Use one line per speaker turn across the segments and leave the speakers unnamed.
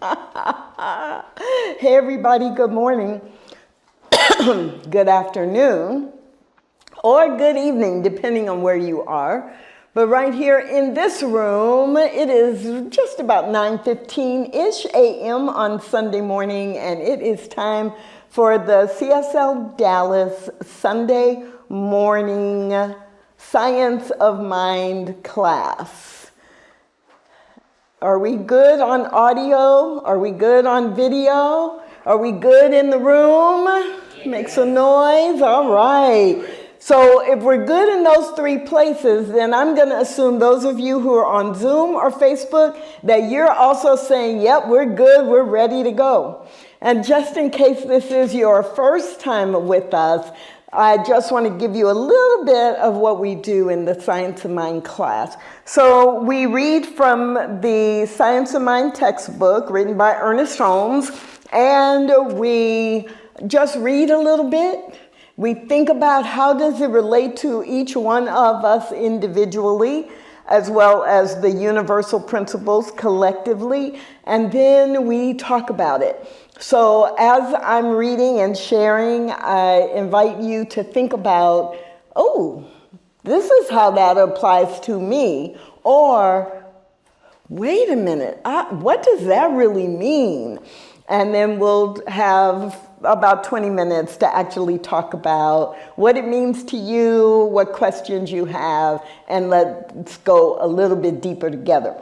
Hey everybody, good morning, good afternoon, or good evening, depending on where you are. But right here in this room, it is just about 9:15-ish a.m. on Sunday morning, and it is time for the CSLDallas Sunday morning Science of Mind class. Are we good on audio? Are we good on video? Are we good in the room? Yeah. Make some noise. All right. So if we're good in those three places, then I'm going to assume those of you who are on Zoom or Facebook that you're also saying, yep, we're good, we're ready to go. And just in case this is your first time with us, I just want to give you a little bit of what we do in the Science of Mind class. So we read from the Science of Mind textbook written by Ernest Holmes, and we just read a little bit. We think about how does it relate to each one of us individually, as well as the universal principles collectively, and then we talk about it. So as I'm reading and sharing, I invite you to think about, oh, this is how that applies to me, or wait a minute, what does that really mean? And then we'll have about 20 minutes to actually talk about what it means to you, what questions you have, and let's go a little bit deeper together.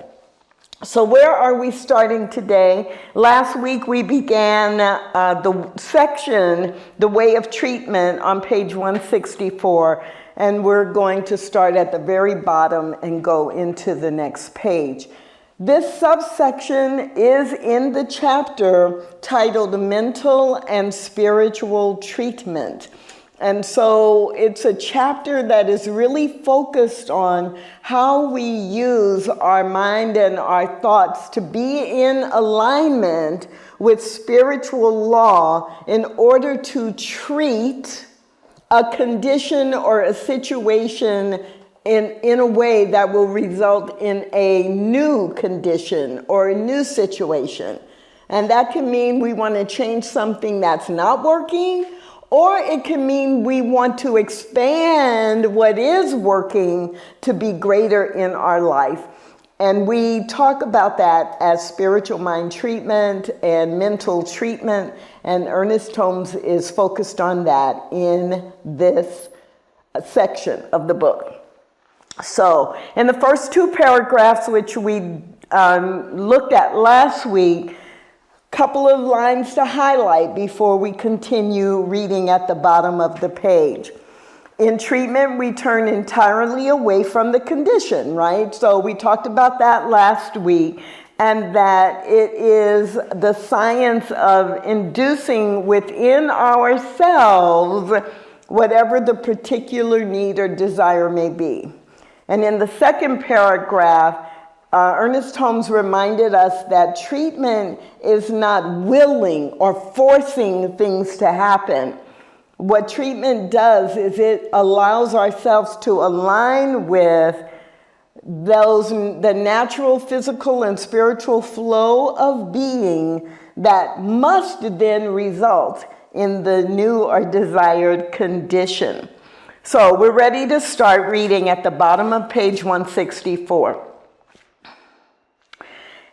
So where are we starting today? Last week we began the section, The Way of Treatment, on page 164, and we're going to start at the very bottom and go into the next page. This subsection is in the chapter titled Mental and Spiritual Treatment. And so it's a chapter that is really focused on how we use our mind and our thoughts to be in alignment with spiritual law in order to treat a condition or a situation in a way that will result in a new condition or a new situation. And that can mean we want to change something that's not working, or it can mean we want to expand what is working to be greater in our life. And we talk about that as spiritual mind treatment and mental treatment, and Ernest Holmes is focused on that in this section of the book. So in the first two paragraphs, which we looked at last week, couple of lines to highlight before we continue reading at the bottom of the page. In treatment, we turn entirely away from the condition, right? So we talked about that last week, and that it is the science of inducing within ourselves whatever the particular need or desire may be. And in the second paragraph, Ernest Holmes reminded us that treatment is not willing or forcing things to happen. What treatment does is it allows ourselves to align with the natural physical and spiritual flow of being that must then result in the new or desired condition. So we're ready to start reading at the bottom of page 164.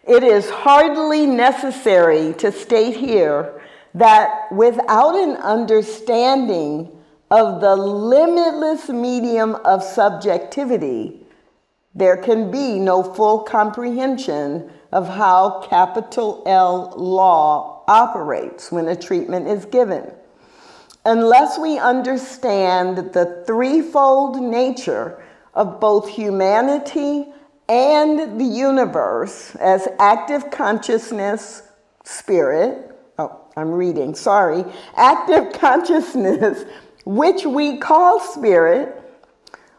It is hardly necessary to state here that without an understanding of the limitless medium of subjectivity, there can be no full comprehension of how capital L law operates when a treatment is given. Unless we understand the threefold nature of both humanity and the universe as active consciousness, spirit, active consciousness, which we call spirit,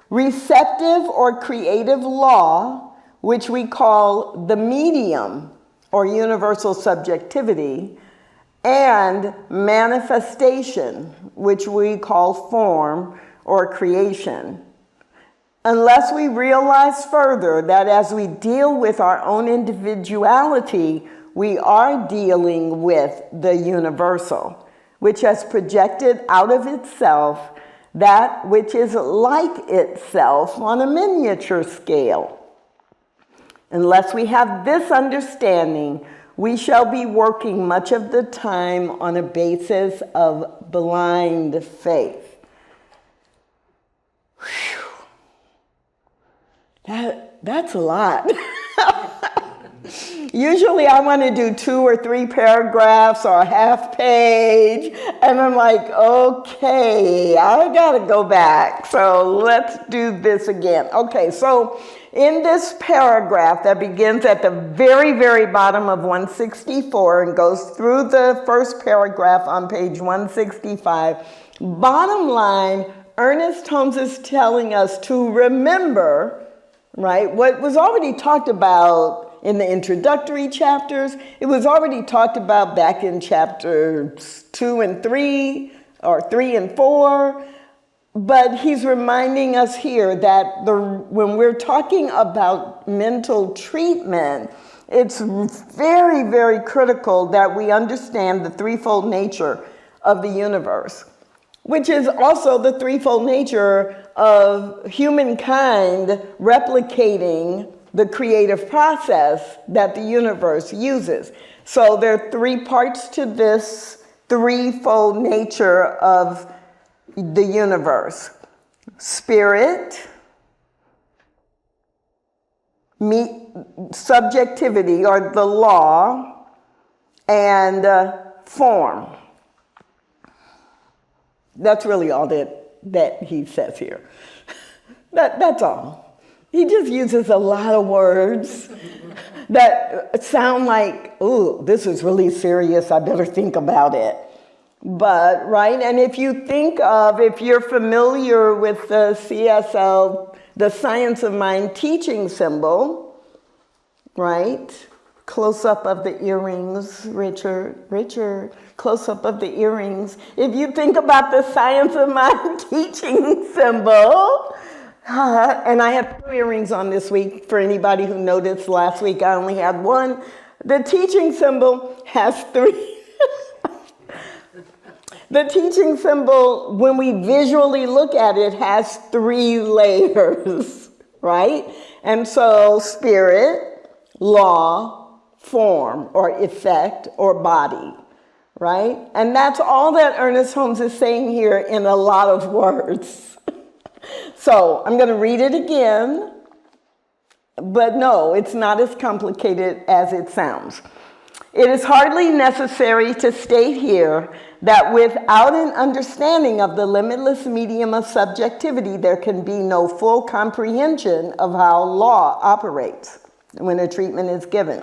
receptive or creative law, which we call the medium or universal subjectivity, and manifestation, which we call form or creation. Unless we realize further that as we deal with our own individuality, we are dealing with the universal, which has projected out of itself that which is like itself on a miniature scale. Unless we have this understanding, we shall be working much of the time on a basis of blind faith. That's a lot. Usually I want to do 2 or 3 paragraphs or a half page, and I'm like, okay, I got to go back. So let's do this again. Okay, so in this paragraph that begins at the very, very bottom of 164 and goes through the first paragraph on page 165, bottom line, Ernest Holmes is telling us to remember, right, what was already talked about in the introductory chapters. It was already talked about back in chapters 2 and 3, or 3 and 4. But he's reminding us here that when we're talking about mental treatment, it's very, very critical that we understand the threefold nature of the universe, which is also the threefold nature of humankind replicating the creative process that the universe uses. So there are 3 parts to this threefold nature of the universe: spirit, subjectivity or the law, and form. That's really all that he says here. That's all. He just uses a lot of words that sound like, ooh, this is really serious, I better think about it. But, right, and if you're familiar with the CSL, the Science of Mind teaching symbol, right? Close up of the earrings, Richard, close up of the earrings. If you think about the Science of Mind teaching symbol, and I have 2 earrings on this week. For anybody who noticed last week, I only had 1. The teaching symbol has 3. The teaching symbol, when we visually look at it, has 3 layers, right? And so spirit, law, form, or effect, or body, right? And that's all that Ernest Holmes is saying here in a lot of words. So I'm going to read it again, but no, it's not as complicated as it sounds. It is hardly necessary to state here that without an understanding of the limitless medium of subjectivity, there can be no full comprehension of how law operates when a treatment is given.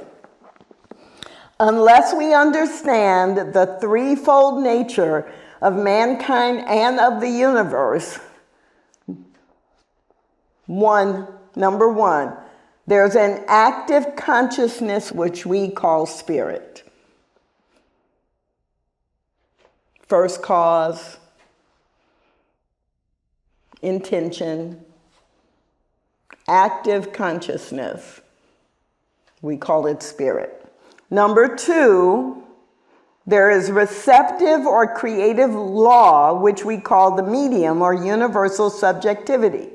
Unless we understand the threefold nature of mankind and of the universe, number one, there's an active consciousness which we call spirit. First cause, intention, active consciousness, we call it spirit. Number 2, there is receptive or creative law, which we call the medium or universal subjectivity.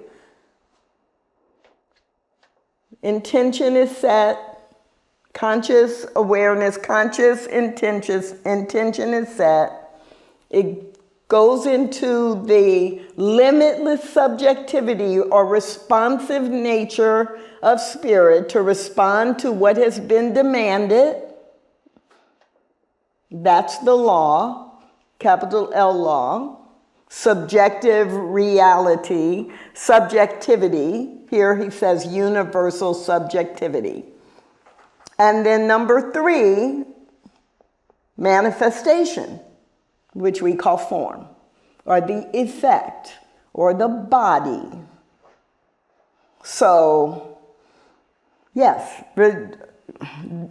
Intention is set, conscious awareness, conscious intention is set. It goes into the limitless subjectivity or responsive nature of spirit to respond to what has been demanded. That's the law, capital L law. Subjective reality, subjectivity. Here he says universal subjectivity. And then number 3, manifestation, which we call form, or the effect, or the body. So, yes,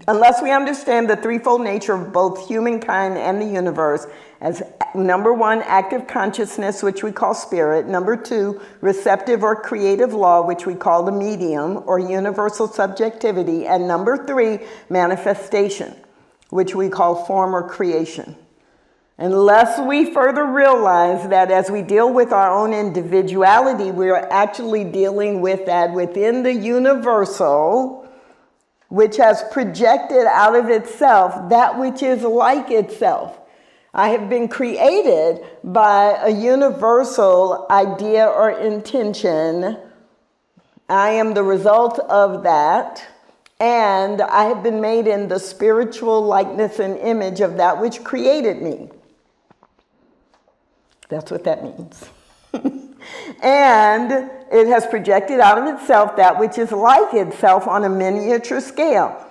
unless we understand the threefold nature of both humankind and the universe as number 1, active consciousness, which we call spirit. Number 2, receptive or creative law, which we call the medium or universal subjectivity. And number 3, manifestation, which we call form or creation. Unless we further realize that as we deal with our own individuality, we are actually dealing with that within the universal, which has projected out of itself that which is like itself. I have been created by a universal idea or intention. I am the result of that. And I have been made in the spiritual likeness and image of that which created me. That's what that means. And it has projected out of itself that which is like itself on a miniature scale.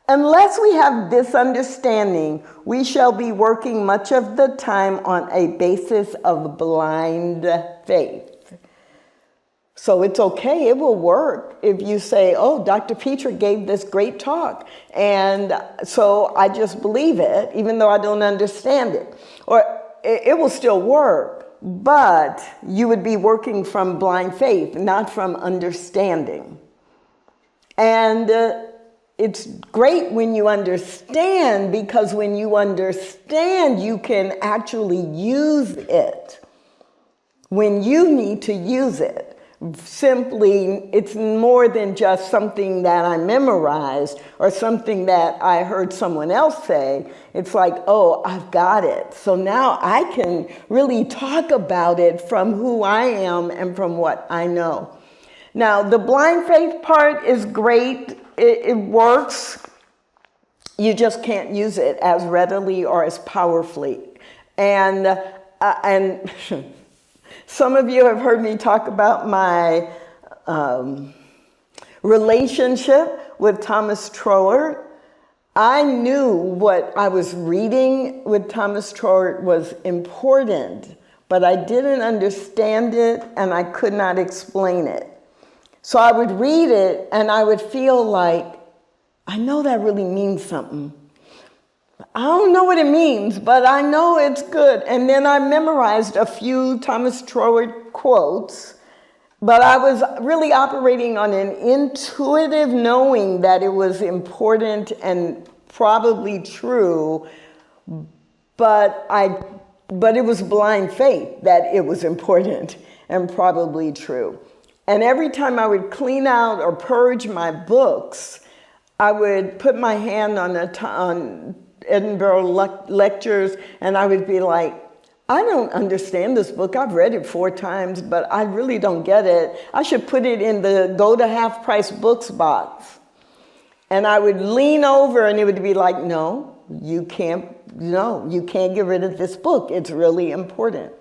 Unless we have this understanding, we shall be working much of the time on a basis of blind faith. So it's okay, it will work if you say, oh, Dr. Petra gave this great talk, and so I just believe it, even though I don't understand it. Or it will still work, but you would be working from blind faith, not from understanding. And it's great when you understand, because when you understand, you can actually use it when you need to use it. Simply, it's more than just something that I memorized or something that I heard someone else say. It's like, oh, I've got it. So now I can really talk about it from who I am and from what I know. Now, the blind faith part is great. It works. You just can't use it as readily or as powerfully. And some of you have heard me talk about my relationship with Thomas Troward. I knew what I was reading with Thomas Troward was important, but I didn't understand it and I could not explain it. So I would read it and I would feel like, I know that really means something. I don't know what it means, but I know it's good. And then I memorized a few Thomas Troward quotes, but I was really operating on an intuitive knowing that it was important and probably true, but it was blind faith that it was important and probably true. And every time I would clean out or purge my books, I would put my hand on Edinburgh lectures, and I would be like, I don't understand this book. I've read it 4 times, but I really don't get it. I should put it in the go to half price books box. And I would lean over and it would be like, no, you can't get rid of this book. It's really important.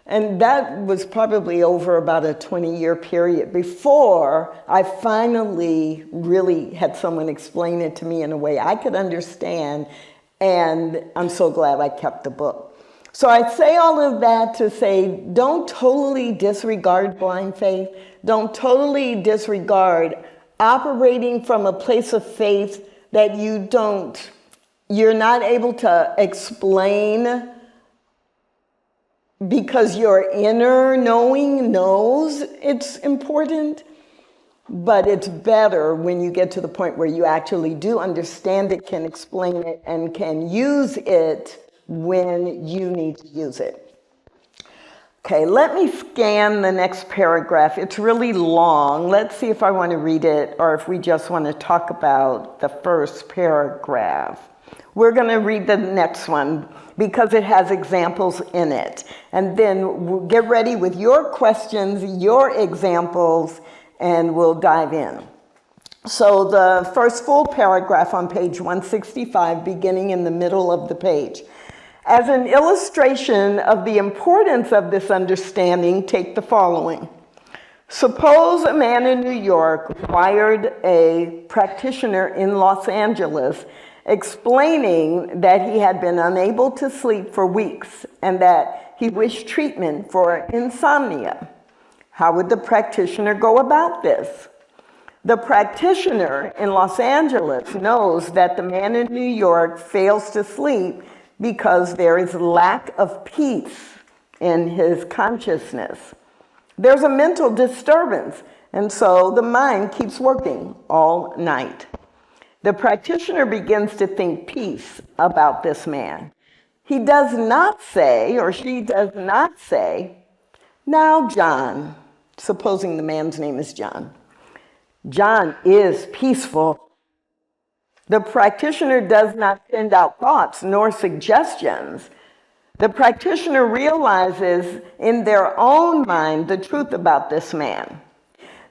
And that was probably over about a 20-year period before I finally really had someone explain it to me in a way I could understand. And I'm so glad I kept the book. So I say all of that to say, don't totally disregard blind faith. Don't totally disregard operating from a place of faith that you're not able to explain, because your inner knowing knows it's important. But it's better when you get to the point where you actually do understand it, can explain it, and can use it when you need to use it. Okay, let me scan the next paragraph. It's really long. Let's see if I want to read it or if we just want to talk about the first paragraph. We're going to read the next one because it has examples in it. And then we'll get ready with your questions, your examples, and we'll dive in. So the first full paragraph on page 165, beginning in the middle of the page. As an illustration of the importance of this understanding, take the following. Suppose a man in New York wired a practitioner in Los Angeles explaining that he had been unable to sleep for weeks and that he wished treatment for insomnia. How would the practitioner go about this? The practitioner in Los Angeles knows that the man in New York fails to sleep because there is lack of peace in his consciousness. There's a mental disturbance, and so the mind keeps working all night. The practitioner begins to think peace about this man. He does not say, or she does not say, now John, supposing the man's name is John. John is peaceful. The practitioner does not send out thoughts nor suggestions. The practitioner realizes in their own mind the truth about this man.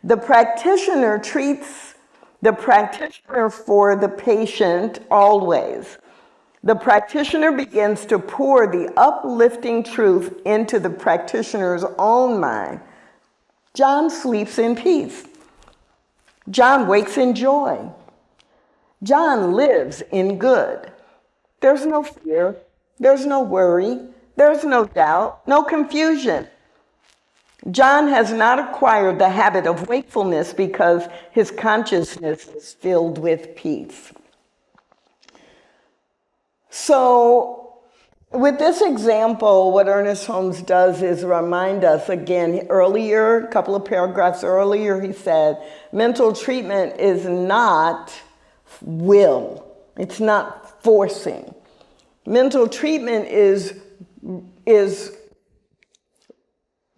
The practitioner treats the practitioner for the patient always. The practitioner begins to pour the uplifting truth into the practitioner's own mind. John sleeps in peace. John wakes in joy. John lives in good. There's no fear. There's no worry. There's no doubt, no confusion. John has not acquired the habit of wakefulness because his consciousness is filled with peace. So, with this example, what Ernest Holmes does is remind us again, earlier, a couple of paragraphs earlier, he said, mental treatment is not will. It's not forcing. Mental treatment is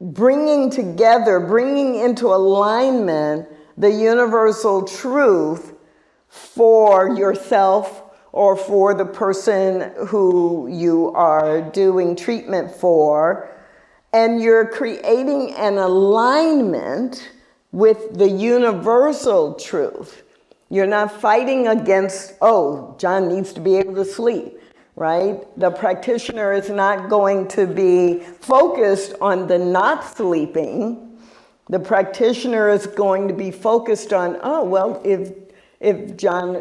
bringing together, bringing into alignment the universal truth for yourself or for the person who you are doing treatment for, and you're creating an alignment with the universal truth. You're not fighting against, oh, John needs to be able to sleep, right? The practitioner is not going to be focused on the not sleeping. The practitioner is going to be focused on, oh, well, if John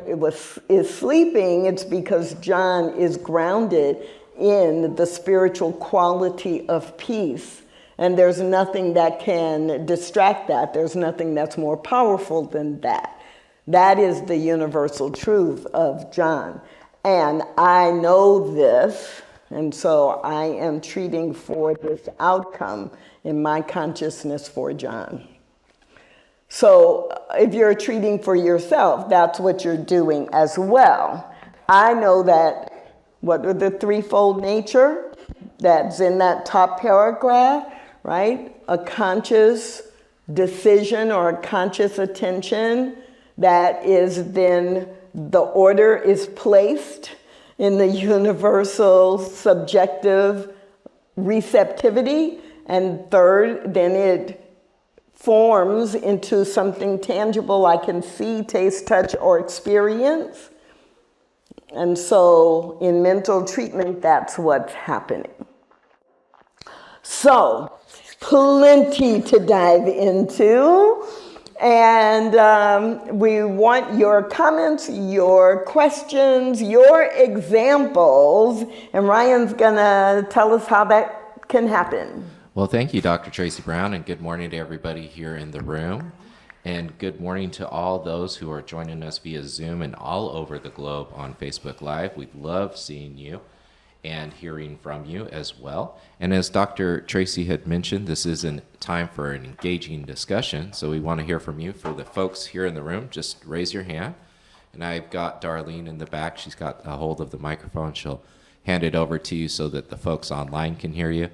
is sleeping, it's because John is grounded in the spiritual quality of peace. And there's nothing that can distract that. There's nothing that's more powerful than that. That is the universal truth of John. And I know this, and so I am treating for this outcome in my consciousness for John. So if you're treating for yourself, that's what you're doing as well. I know that, what are the threefold nature that's in that top paragraph, right? A conscious decision or a conscious attention that is then the order is placed in the universal subjective receptivity. And third, then it forms into something tangible I can see, taste, touch, or experience. And so in mental treatment, that's what's happening. So, plenty to dive into. And we want your comments, your questions, your examples. And Ryan's gonna tell us how that can happen.
Well, thank you, Dr. Tracy Brown, and good morning to everybody here in the room. And good morning to all those who are joining us via Zoom and all over the globe on Facebook Live. We love seeing you and hearing from you as well. And as Dr. Tracy had mentioned, this is a time for an engaging discussion. So we want to hear from you. For the folks here in the room, just raise your hand. And I've got Darlene in the back. She's got a hold of the microphone. She'll hand it over to you so that the folks online can hear you.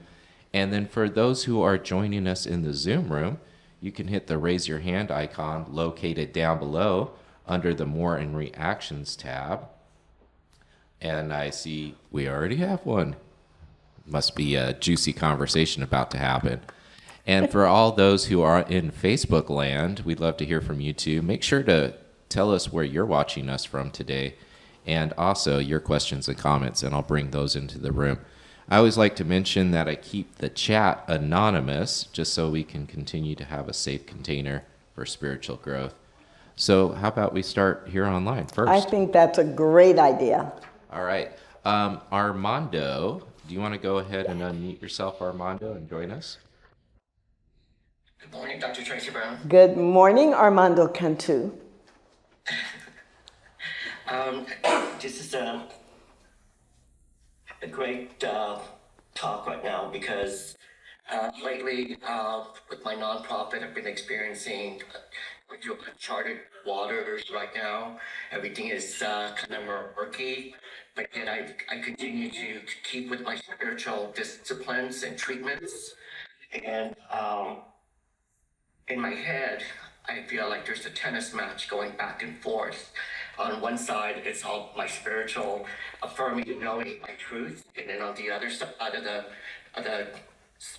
And then for those who are joining us in the Zoom room, you can hit the raise your hand icon located down below under the More and Reactions tab. And I see we already have one. Must be a juicy conversation about to happen. And for all those who are in Facebook land, we'd love to hear from you too. Make sure to tell us where you're watching us from today, and also your questions and comments, and I'll bring those into the room. I always like to mention that I keep the chat anonymous just so we can continue to have a safe container for spiritual growth. So how about we start here online first?
I think that's a great idea.
All right. Armando, do you want to go ahead and unmute yourself, Armando, and join us?
Good morning, Dr. Tracy Brown.
Good morning, Armando Cantu.
This is a great talk right now because lately with my nonprofit, I've been experiencing through uncharted waters right now. Everything is kind of murky, but yet I continue to keep with my spiritual disciplines and treatments. And in my head, I feel like there's a tennis match going back and forth. On one side, it's all my spiritual affirming and knowing my truth, and then on the other side of the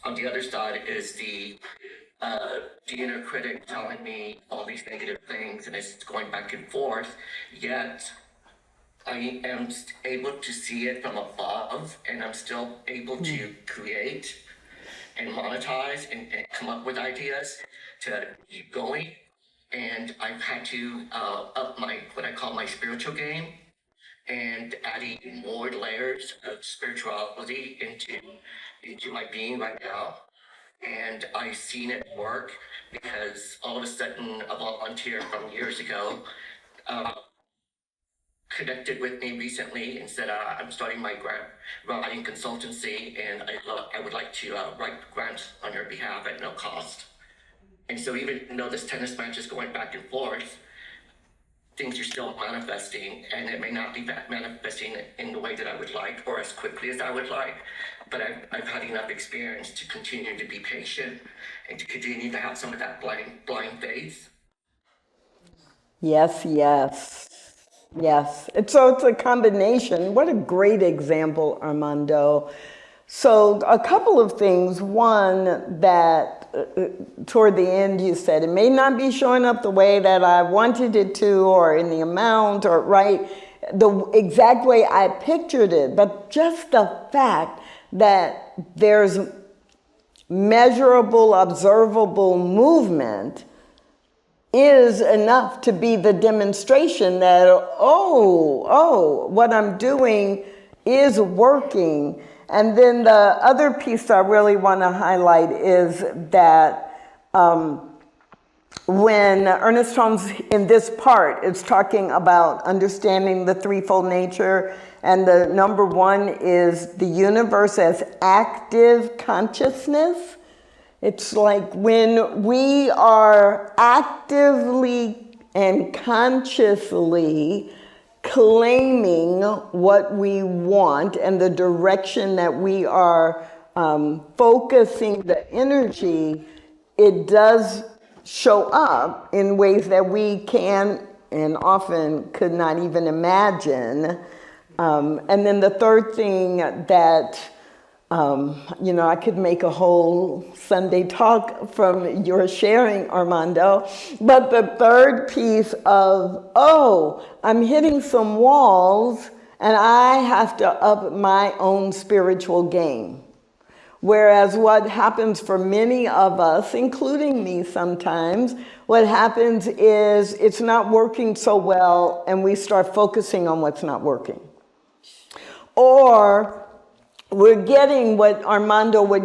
on the other side is the inner critic telling me all these negative things, and it's going back and forth. Yet I am able to see it from above, and I'm still able to create and monetize and come up with ideas to keep going. And I've had to up my what I call my spiritual game and adding more layers of spirituality into my being right now. And I've seen it work because all of a sudden a volunteer from years ago connected with me recently and said, I'm starting my grant writing consultancy, and I would like to write grants on your behalf at no cost. And so even though this tennis match is going back and forth, things are still manifesting, and it may not be manifesting in the way that I would like or as quickly as I would like, but I've had enough experience to continue to be patient and to continue to have some of that blind faith.
Yes, yes, yes. So it's a combination. What a great example, Armando. So a couple of things. One, that toward the end you said, it may not be showing up the way that I wanted it to, or in the amount, or right, the exact way I pictured it. But just the fact that there's measurable, observable movement is enough to be the demonstration that, what I'm doing is working. And then the other piece I really want to highlight is that when Ernest Holmes, in this part, is talking about understanding the threefold nature, and the number one is the universe as active consciousness. It's like when we are actively and consciously claiming what we want and the direction that we are focusing the energy, it does show up in ways that we can and often could not even imagine. And then the third thing that I could make a whole Sunday talk from your sharing, Armando. But the third piece of, I'm hitting some walls and I have to up my own spiritual game. Whereas what happens for many of us, including me sometimes, what happens is it's not working so well and we start focusing on what's not working. Or we're getting what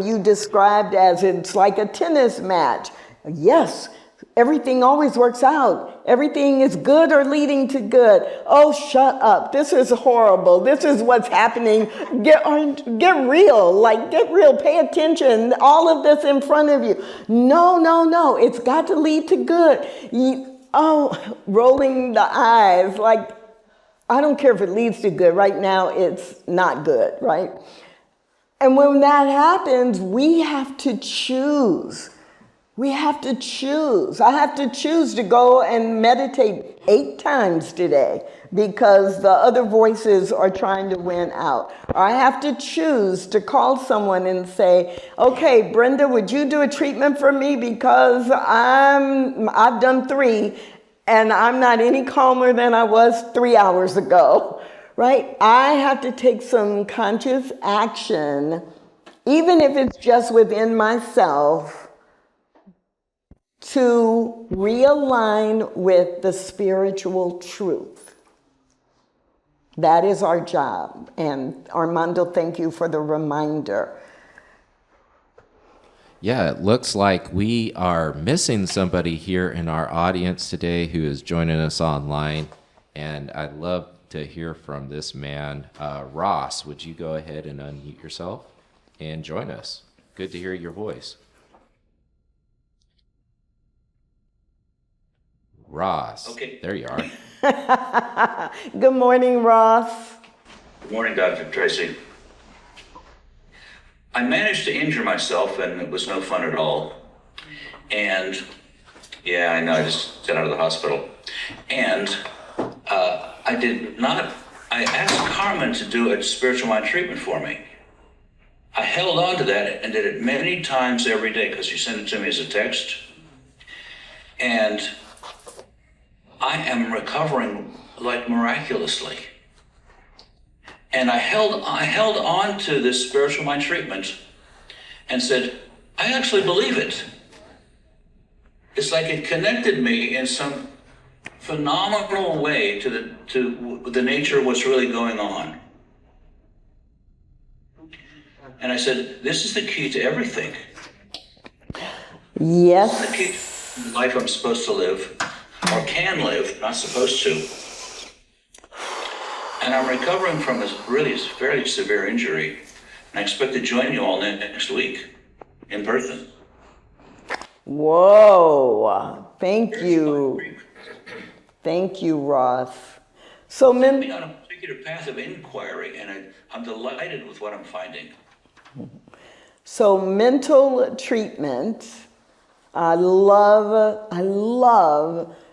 you described as it's like a tennis match. Yes, everything always works out. Everything is good or leading to good. Oh, shut up. This is horrible. This is what's happening. Get real. Get real. Pay attention. All of this in front of you. No. It's got to lead to good. Rolling the eyes. I don't care if it leads to good. Right now, it's not good, right? And when that happens, we have to choose. We have to choose. I have to choose to go and meditate 8 times today because the other voices are trying to win out. Or I have to choose to call someone and say, okay, Brenda, would you do a treatment for me because I've done 3 and I'm not any calmer than I was 3 hours ago. Right? I have to take some conscious action, even if it's just within myself, to realign with the spiritual truth. That is our job. And Armando, thank you for the reminder.
Yeah, it looks like we are missing somebody here in our audience today who is joining us online. And I'd love to hear from this man. Ross, would you go ahead and unmute yourself and join us? Good to hear your voice. Ross.
Okay.
There you are.
Good morning, Ross.
Good morning, Dr. Tracy. I managed to injure myself, and it was no fun at all. And yeah, I know, I just got out of the hospital. And I asked Carmen to do a spiritual mind treatment for me. I held on to that and did it many times every day because she sent it to me as a text. And I am recovering like miraculously. And I held on to this spiritual mind treatment and said, I actually believe it. It's like it connected me in some phenomenal way to the nature of what's really going on. And I said, this is the key to everything.
Yes.
This is the key to the life I'm supposed to live, or can live, not supposed to. And I'm recovering from a really fairly severe injury. And I expect to join you all next week in person.
Whoa. Thank you. Thank you, Ross. So,
Put me on a particular path of inquiry, and I'm delighted with what I'm finding.
So mental treatment, I love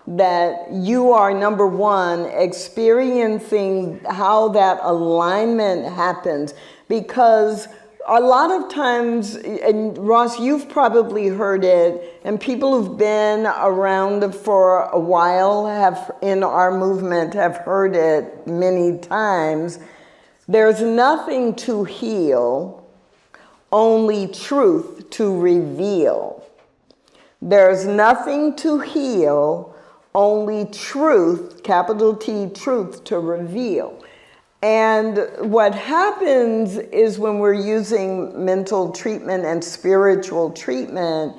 that you are, number one, experiencing how that alignment happens, because a lot of times, and Ross, you've probably heard it, and people who've been around for a while in our movement have heard it many times. There's nothing to heal, only truth to reveal. There's nothing to heal, only truth, capital T, truth to reveal. And what happens is when we're using mental treatment and spiritual treatment,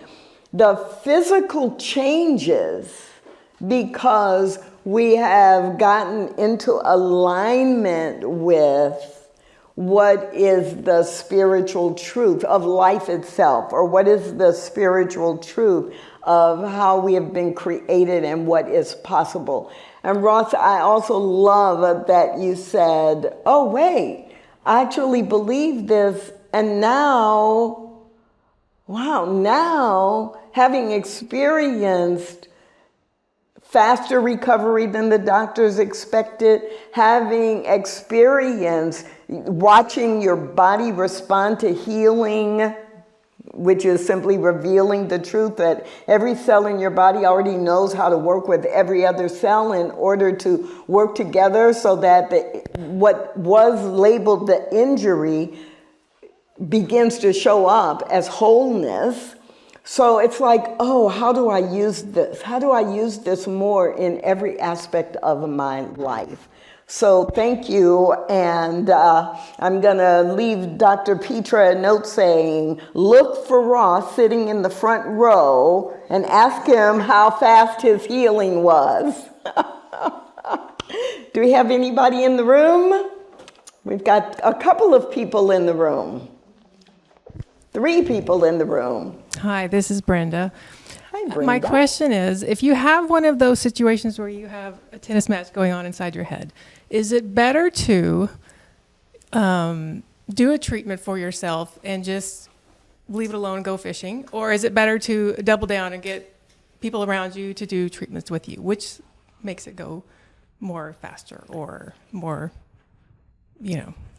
the physical changes because we have gotten into alignment with what is the spiritual truth of life itself, or what is the spiritual truth of how we have been created and what is possible. And Ross, I also love that you said, oh wait, I actually believe this, and now, wow, now having experienced faster recovery than the doctors expected, having experienced watching your body respond to healing, which is simply revealing the truth that every cell in your body already knows how to work with every other cell in order to work together so that what was labeled the injury begins to show up as wholeness. So it's like, oh, how do I use this? How do I use this more in every aspect of my life? So thank you, and I'm gonna leave Dr. Petra a note saying, look for Ross sitting in the front row and ask him how fast his healing was. Do we have anybody in the room? We've got a couple of people in the room. 3 people in the room.
Hi, this is Brenda.
Hi, Brenda.
My question is, if you have one of those situations where you have a tennis match going on inside your head, is it better to do a treatment for yourself and just leave it alone and go fishing? Or is it better to double down and get people around you to do treatments with you? Which makes it go more faster or more,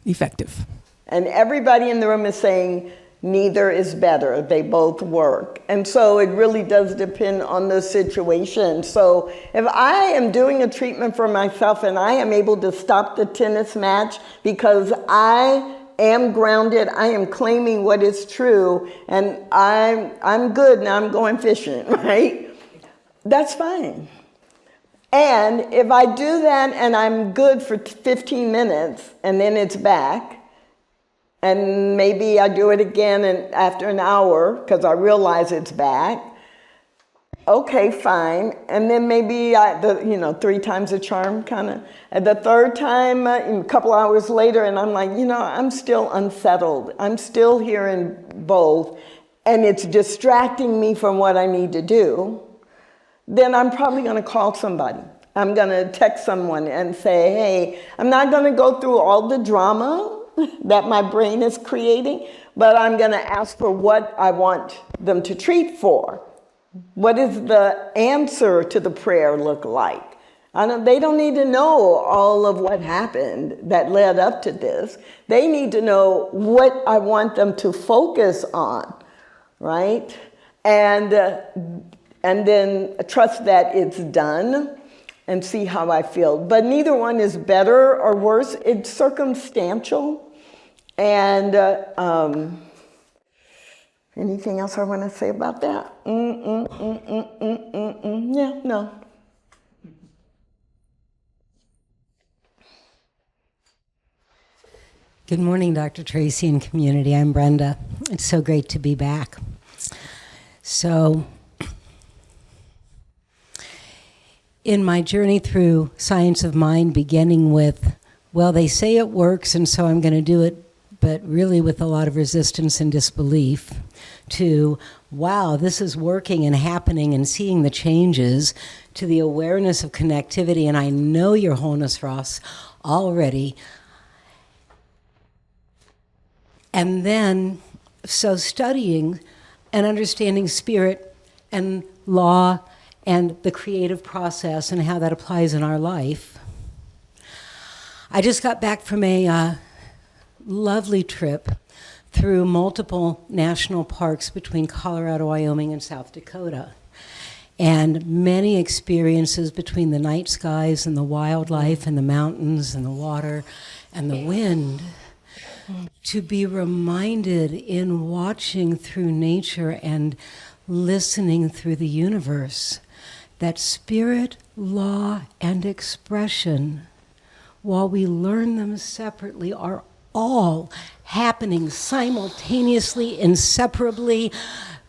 effective?
And everybody in the room is saying, neither is better. They both work. And so it really does depend on the situation. So if I am doing a treatment for myself and I am able to stop the tennis match because I am grounded, I am claiming what is true, and I'm good, now I'm going fishing, right? That's fine. And if I do that and I'm good for 15 minutes and then it's back, and maybe I do it again after an hour because I realize it's back. Okay, fine. And then maybe 3 times a charm kind of. And the third time, a couple hours later, and I'm like, I'm still unsettled. I'm still hearing both, and it's distracting me from what I need to do. then I'm probably going to call somebody. I'm going to text someone and say, hey, I'm not going to go through all the drama that my brain is creating, but I'm going to ask for what I want them to treat for. What does the answer to the prayer look like? They don't need to know all of what happened that led up to this. They need to know what I want them to focus on, right? And then trust that it's done and see how I feel. But neither one is better or worse. It's circumstantial. And anything else I want to say about that? Yeah, no.
Good morning, Dr. Tracy and community. I'm Brenda. It's so great to be back. So, in my journey through Science of Mind, beginning with, well, they say it works, and so I'm going to do it, but really with a lot of resistance and disbelief, to, wow, this is working and happening and seeing the changes, to the awareness of connectivity, and I know your wholeness, Ross, already. And then, so studying and understanding spirit and law and the creative process and how that applies in our life. I just got back from a lovely trip through multiple national parks between Colorado, Wyoming, and South Dakota. And many experiences between the night skies and the wildlife and the mountains and the water and the wind. To be reminded in watching through nature and listening through the universe that spirit, law, and expression, while we learn them separately, are all happening simultaneously, inseparably,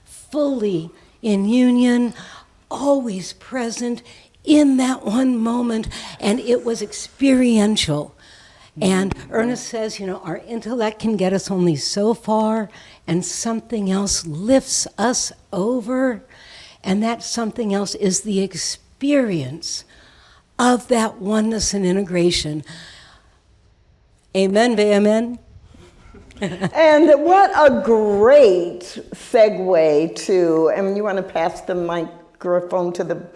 fully in union, always present in that one moment, and it was experiential. And Ernest says, our intellect can get us only so far, and something else lifts us over, and that something else is the experience of that oneness and integration. Amen, amen.
And what a great segue to, you want to pass the microphone to the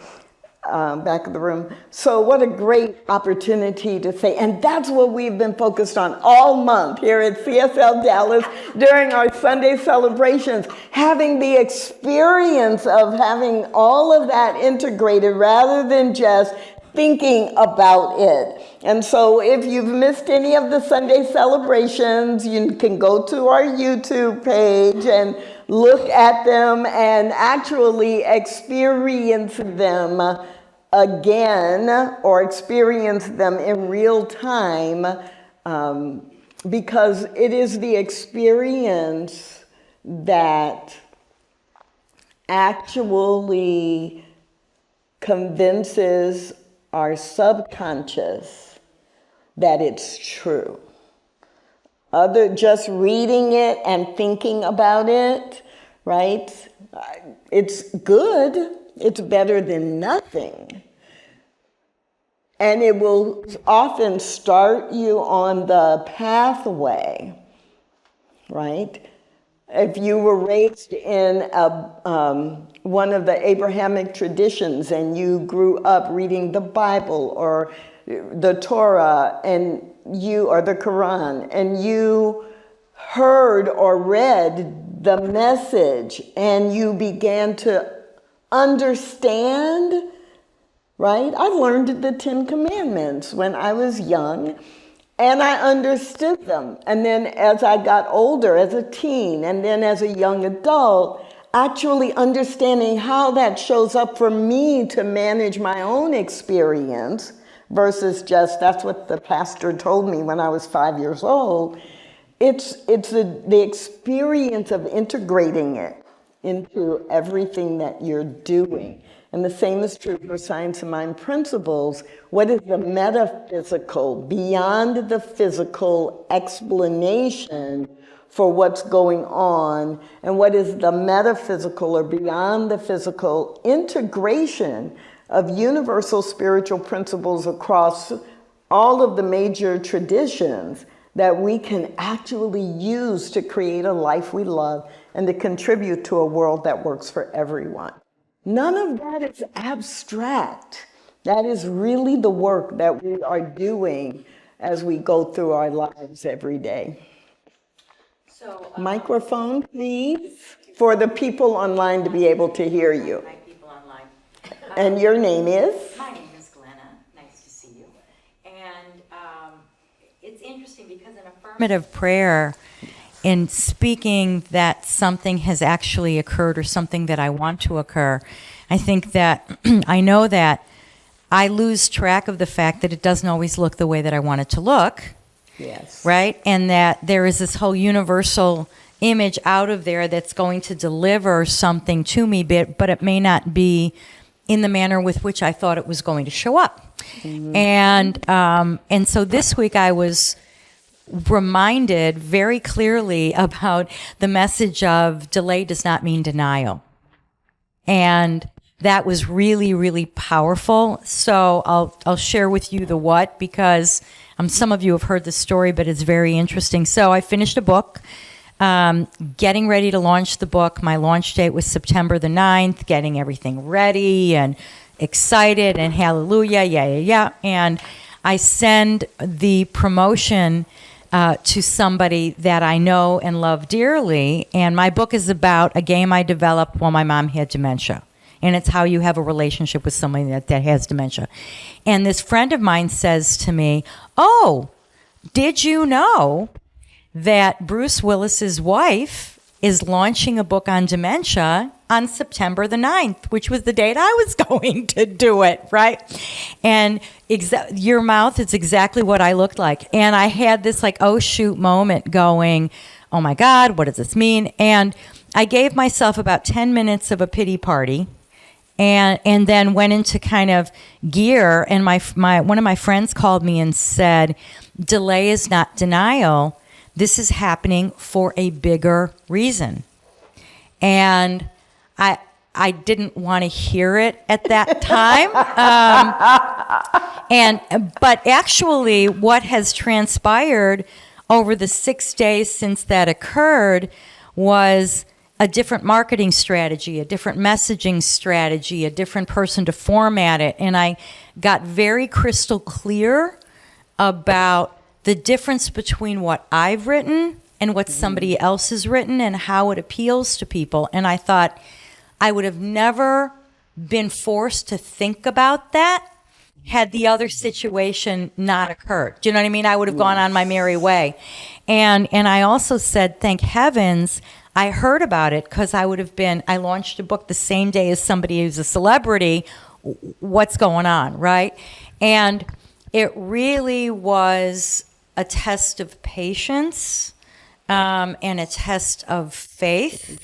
back of the room. So what a great opportunity to say, and that's what we've been focused on all month here at CSLDallas during our Sunday celebrations, having the experience of having all of that integrated rather than just thinking about it. And so if you've missed any of the Sunday celebrations, you can go to our YouTube page and look at them and actually experience them again, or experience them in real time, because it is the experience that actually convinces our subconscious that it's true. Just reading it and thinking about it, right? It's good. It's better than nothing. And it will often start you on the pathway, right? If you were raised in one of the Abrahamic traditions and you grew up reading the Bible or the Torah or the Quran, and you heard or read the message and you began to understand, right? I learned the 10 Commandments when I was young, and I understood them. And then as I got older, as a teen, and then as a young adult, actually understanding how that shows up for me to manage my own experience versus just, that's what the pastor told me when I was 5 years old. It's the experience of integrating it into everything that you're doing. And the same is true for Science of Mind principles. What is the metaphysical, beyond the physical explanation for what's going on and what is the metaphysical or beyond the physical integration of universal spiritual principles across all of the major traditions that we can actually use to create a life we love and to contribute to a world that works for everyone. None of that is abstract. That is really the work that we are doing as we go through our lives every day.
So,
Microphone, please, for the people online to be able to hear you.
my people online.
And your name is?
My name is Glenna. Nice to see you. And it's interesting because an affirmative prayer, in speaking that something has actually occurred or something that I want to occur, I think that I know that I lose track of the fact that it doesn't always look the way that I want it to look.
Yes.
Right? And that there is this whole universal image out of there that's going to deliver something to me, but it may not be in the manner with which I thought it was going to show up. Mm-hmm. And so this week I was reminded very clearly about the message of delay does not mean denial. And that was really, really powerful. So I'll share with you the what, because some of you have heard the story, but it's very interesting. So I finished a book, getting ready to launch the book. My launch date was September the 9th, getting everything ready and excited and hallelujah, yeah. And I send the promotion to somebody that I know and love dearly. And my book is about a game I developed while my mom had dementia. And it's how you have a relationship with somebody that has dementia. And this friend of mine says to me, "Oh, did you know that Bruce Willis's wife is launching a book on dementia on September the 9th, which was the date I was going to do it," right? And your mouth is exactly what I looked like. And I had this like, oh shoot moment going, oh my God, what does this mean? And I gave myself about 10 minutes of a pity party. And then went into kind of gear, and my one of my friends called me and said, "Delay is not denial. This is happening for a bigger reason." And I didn't want to hear it at that time. But actually, what has transpired over the 6 days since that occurred was a different marketing strategy, a different messaging strategy, a different person to format it. And I got very crystal clear about the difference between what I've written and what somebody else has written and how it appeals to people. And I thought I would have never been forced to think about that had the other situation not occurred. Do you know what I mean? I would have gone on my merry way. And I also said, thank heavens I heard about it, because I launched a book the same day as somebody who's a celebrity. What's going on, right? And it really was a test of patience and a test of faith,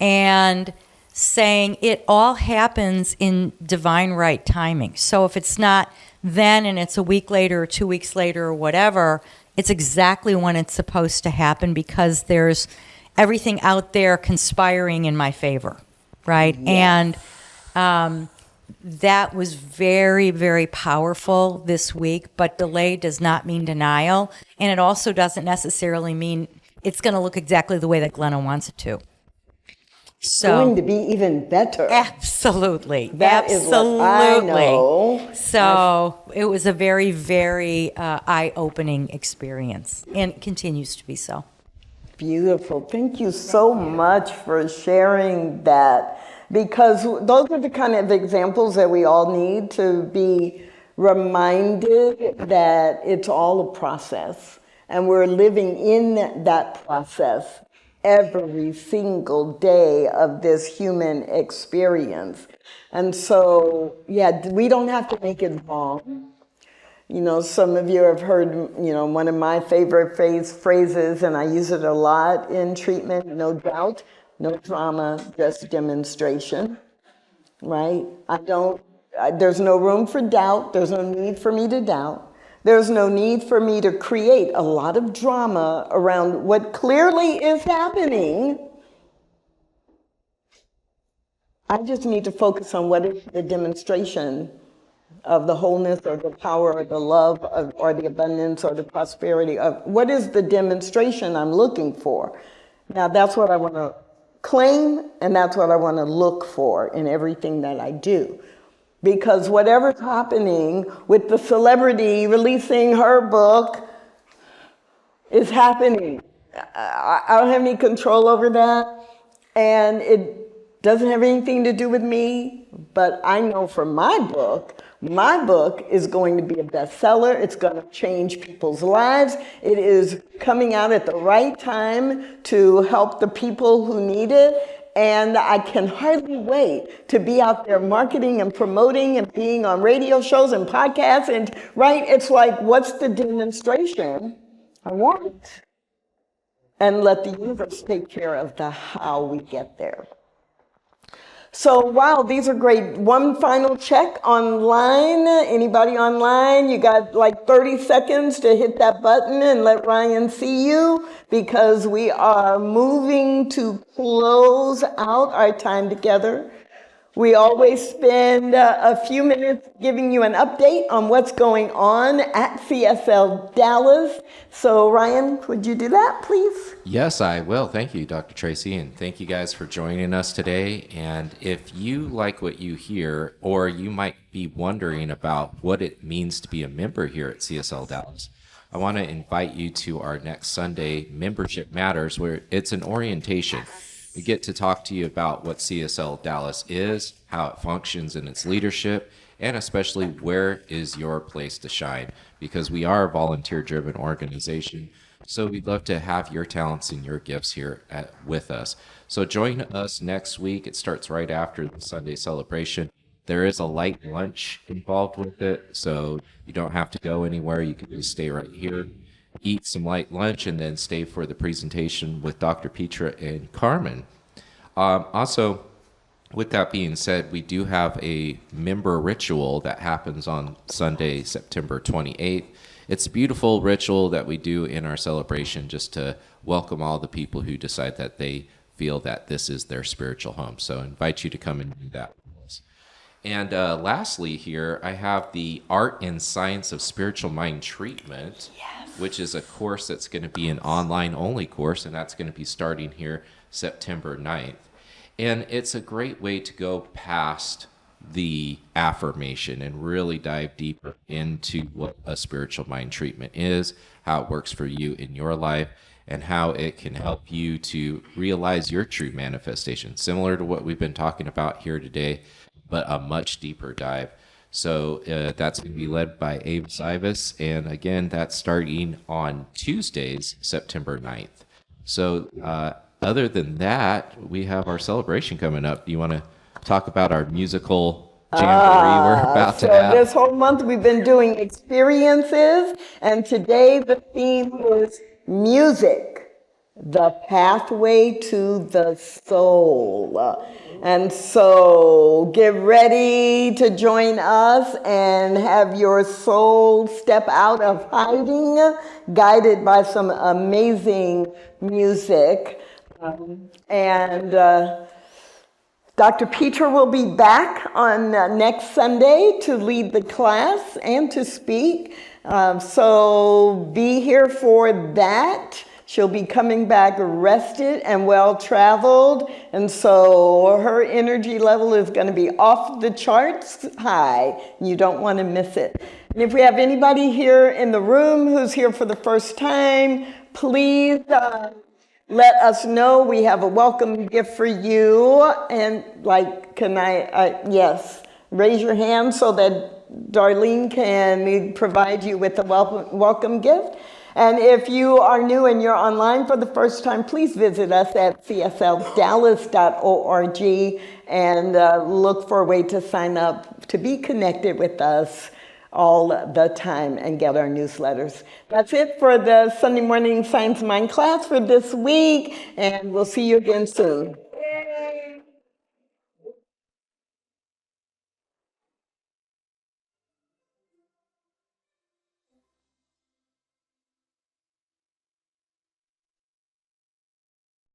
and saying it all happens in divine right timing. So if it's not then and it's a week later or 2 weeks later or whatever, it's exactly when it's supposed to happen, because there's everything out there conspiring in my favor, right? Yes. And that was very, very powerful this week, but delay does not mean denial. And it also doesn't necessarily mean it's going to look exactly the way that Glenna wants it to. So,
going to be even better.
Absolutely.
That
absolutely.
Is what I know.
So it was a very, very eye-opening experience, and it continues to be so.
Beautiful. Thank you so much for sharing that, because those are the kind of examples that we all need to be reminded that it's all a process, and we're living in that process every single day of this human experience. And so, yeah, we don't have to make it long. You know, some of you have heard, one of my favorite phrases, and I use it a lot in treatment: no doubt, no trauma, just demonstration, right? There's no room for doubt. There's no need for me to doubt. There's no need for me to create a lot of drama around what clearly is happening. I just need to focus on what is the demonstration of the wholeness or the power or the love or the abundance or the prosperity of what is the demonstration I'm looking for. Now that's what I want to claim, and that's what I want to look for in everything that I do. Because whatever's happening with the celebrity releasing her book is happening. I don't have any control over that, and it doesn't have anything to do with me, but I know for my book is going to be a bestseller. It's going to change people's lives. It is coming out at the right time to help the people who need it. And I can hardly wait to be out there marketing and promoting and being on radio shows and podcasts. And right, it's like, what's the demonstration I want? And let the universe take care of the how we get there. So, wow, these are great. One final check online. Anybody online? You got like 30 seconds to hit that button and let Ryan see you, because we are moving to close out our time together. We always spend a few minutes giving you an update on what's going on at CSLDallas. So Ryan, would you do that, please?
Yes, I will. Thank you, Dr. Tracy, and thank you guys for joining us today. And if you like what you hear, or you might be wondering about what it means to be a member here at CSLDallas, I want to invite you to our next Sunday Membership Matters, where it's an orientation. We get to talk to you about what CSL Dallas is, how it functions in its leadership, and especially where is your place to shine, because we are a volunteer-driven organization. So we'd love to have your talents and your gifts here with us. So join us next week. It starts right after the Sunday celebration. There is a light lunch involved with it, so you don't have to go anywhere. You can just stay right here, eat some light lunch, and then stay for the presentation with Dr. Petra and Carmen. Also, with that being said, we do have a member ritual that happens on Sunday, September 28th. It's a beautiful ritual that we do in our celebration just to welcome all the people who decide that they feel that this is their spiritual home. So I invite you to come and do that. And lastly here, I have the Art and Science of Spiritual Mind Treatment, which is a course that's going to be an online-only course, and that's going to be starting here September 9th. And it's a great way to go past the affirmation and really dive deeper into what a spiritual mind treatment is, how it works for you in your life, and how it can help you to realize your true manifestation, similar to what we've been talking about here today, but a much deeper dive. So that's going to be led by Abe Sivas. And again, that's starting on Tuesdays, September 9th. So other than that, we have our celebration coming up. Do you want to talk about our musical jamboree we're about to have?
This whole month we've been doing experiences, and today the theme is music, the pathway to the soul. And so get ready to join us and have your soul step out of hiding, guided by some amazing music. Dr. Petra will be back on next Sunday to lead the class and to speak. So be here for that. She'll be coming back rested and well-traveled, and so her energy level is going to be off the charts high. You don't want to miss it. And if we have anybody here in the room who's here for the first time, please let us know. We have a welcome gift for you. And yes, raise your hand so that Darlene can provide you with a welcome gift. And if you are new and you're online for the first time, please visit us at CSLDallas.org and look for a way to sign up to be connected with us all the time and get our newsletters. That's it for the Sunday morning Science Mind class for this week, and we'll see you again soon.